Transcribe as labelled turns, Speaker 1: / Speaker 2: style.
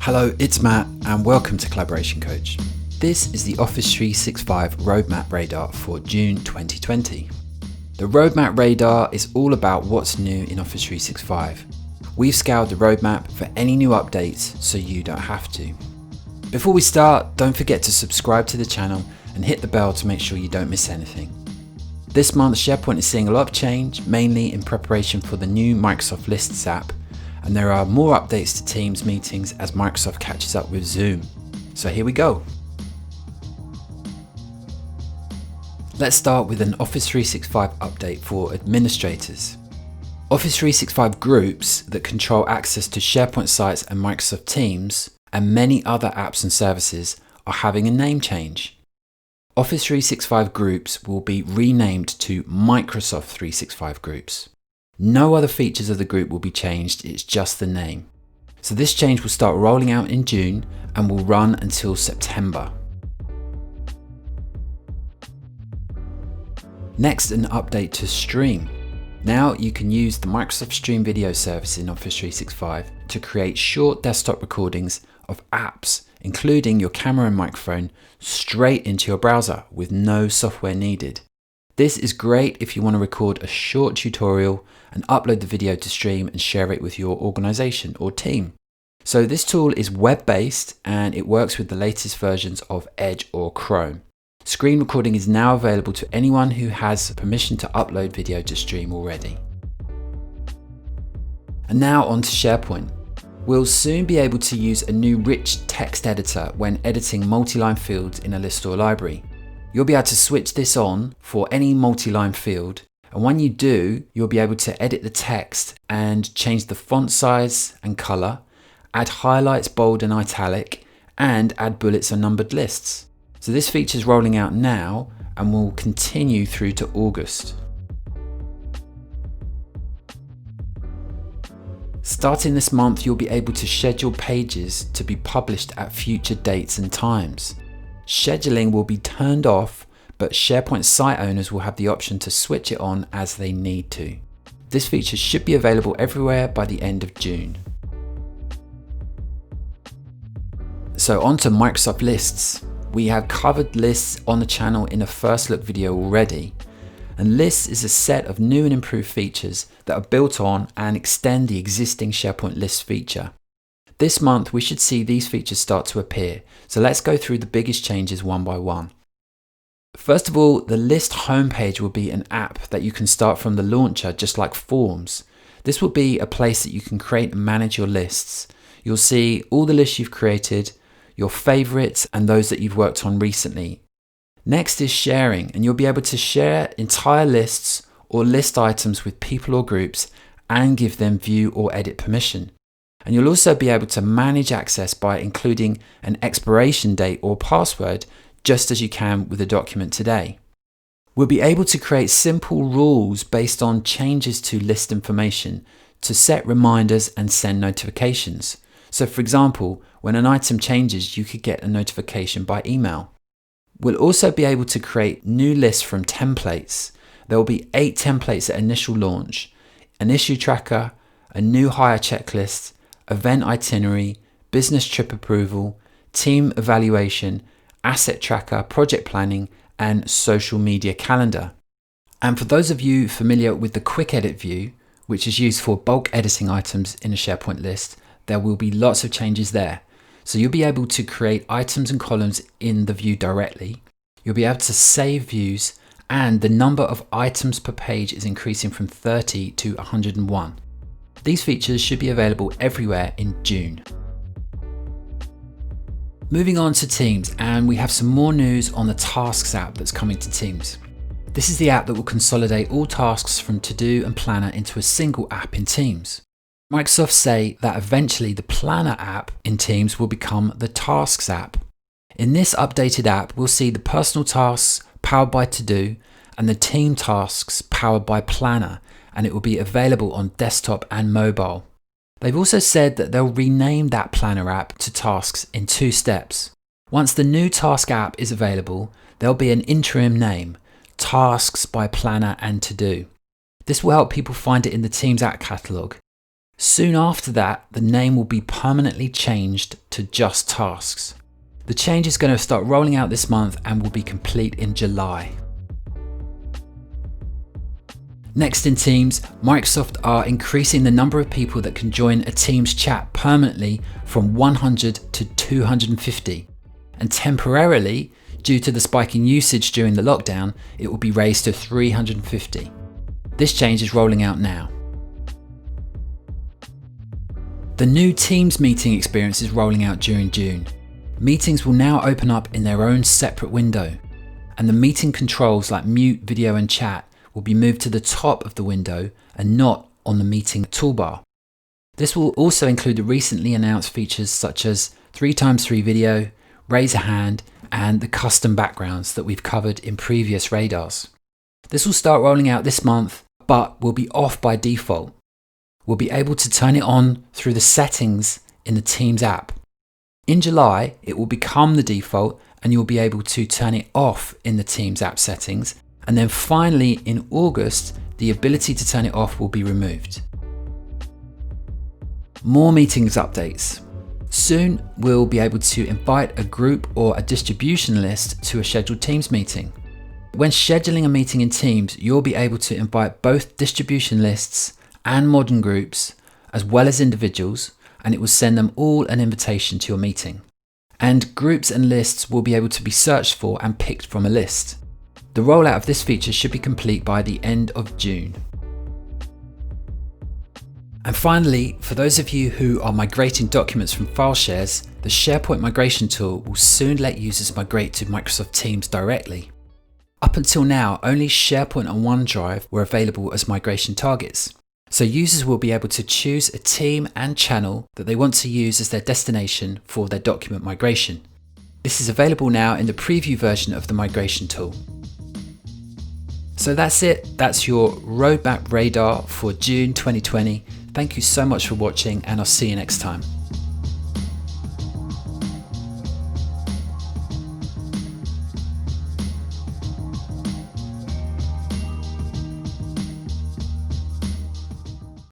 Speaker 1: Hello, it's Matt and welcome to Collaboration Coach. This is the Office 365 Roadmap Radar for June 2020. The Roadmap Radar is all about what's new in Office 365. We've scoured the roadmap for any new updates so you don't have to. Before we start, don't forget to subscribe to the channel and hit the bell to make sure you don't miss anything. This month, SharePoint is seeing a lot of change, mainly in preparation for the new Microsoft Lists app, and there are more updates to Teams meetings as Microsoft catches up with Zoom. So here we go. Let's start with an Office 365 update for administrators. Office 365 groups that control access to SharePoint sites and Microsoft Teams and many other apps and services are having a name change. Office 365 groups will be renamed to Microsoft 365 groups. No other features of the group will be changed, it's just the name. So this change will start rolling out in June and will run until September. Next, an update to Stream. Now you can use the Microsoft Stream video service in Office 365 to create short desktop recordings of apps, including your camera and microphone, straight into your browser with no software needed. This is great if you want to record a short tutorial and upload the video to Stream and share it with your organization or team. So this tool is web-based and it works with the latest versions of Edge or Chrome. Screen recording is now available to anyone who has permission to upload video to Stream already. And now on to SharePoint. We'll soon be able to use a new rich text editor when editing multi-line fields in a list or library. You'll be able to switch this on for any multi-line field, and when you do, you'll be able to edit the text and change the font size and color, add highlights, bold and italic, and add bullets and numbered lists. So this feature is rolling out now and will continue through to August. Starting this month, you'll be able to schedule pages to be published at future dates and times. Scheduling will be turned off, but SharePoint site owners will have the option to switch it on as they need to. This feature should be available everywhere by the end of June. So on to Microsoft Lists. We have covered lists on the channel in a first look video already. And Lists is a set of new and improved features that are built on and extend the existing SharePoint Lists feature. This month we should see these features start to appear, so let's go through the biggest changes one by one. First of all, the list homepage will be an app that you can start from the launcher, just like Forms. This will be a place that you can create and manage your lists. You'll see all the lists you've created, your favorites and those that you've worked on recently. Next is sharing, and you'll be able to share entire lists or list items with people or groups and give them view or edit permission. And you'll also be able to manage access by including an expiration date or password, just as you can with a document today. We'll be able to create simple rules based on changes to list information to set reminders and send notifications. So for example, when an item changes, you could get a notification by email. We'll also be able to create new lists from templates. There will be 8 templates at initial launch: an issue tracker, a new hire checklist, event itinerary, business trip approval, team evaluation, asset tracker, project planning, and social media calendar. And for those of you familiar with the quick edit view, which is used for bulk editing items in a SharePoint list, there will be lots of changes there. So you'll be able to create items and columns in the view directly. You'll be able to save views, and the number of items per page is increasing from 30 to 101. These features should be available everywhere in June. Moving on to Teams, and we have some more news on the Tasks app that's coming to Teams. This is the app that will consolidate all tasks from To-Do and Planner into a single app in Teams. Microsoft say that eventually the Planner app in Teams will become the Tasks app. In this updated app, we'll see the personal tasks powered by To-Do and the team tasks powered by Planner, and it will be available on desktop and mobile. They've also said that they'll rename that Planner app to Tasks in 2 steps. Once the new Task app is available, there'll be an interim name, Tasks by Planner and To-Do. This will help people find it in the Teams app catalogue. Soon after that, the name will be permanently changed to just tasks. The change is going to start rolling out this month and will be complete in July. Next in Teams, Microsoft are increasing the number of people that can join a Teams chat permanently from 100 to 250. And temporarily, due to the spike in usage during the lockdown, it will be raised to 350. This change is rolling out now. The new Teams meeting experience is rolling out during June. Meetings will now open up in their own separate window, and the meeting controls like mute, video and chat will be moved to the top of the window and not on the meeting toolbar. This will also include the recently announced features such as 3x3 video, raise a hand, and the custom backgrounds that we've covered in previous radars. This will start rolling out this month, but will be off by default. We'll be able to turn it on through the settings in the Teams app. In July, it will become the default and you'll be able to turn it off in the Teams app settings. And then finally, in August, the ability to turn it off will be removed. More meetings updates. Soon, we'll be able to invite a group or a distribution list to a scheduled Teams meeting. When scheduling a meeting in Teams, you'll be able to invite both distribution lists and modern groups, as well as individuals, and it will send them all an invitation to your meeting. And groups and lists will be able to be searched for and picked from a list. The rollout of this feature should be complete by the end of June. And finally, for those of you who are migrating documents from file shares, the SharePoint migration tool will soon let users migrate to Microsoft Teams directly. Up until now, only SharePoint and OneDrive were available as migration targets. So users will be able to choose a team and channel that they want to use as their destination for their document migration. This is available now in the preview version of the migration tool. So that's it. That's your roadmap radar for June 2020. Thank you so much for watching, and I'll see you next time.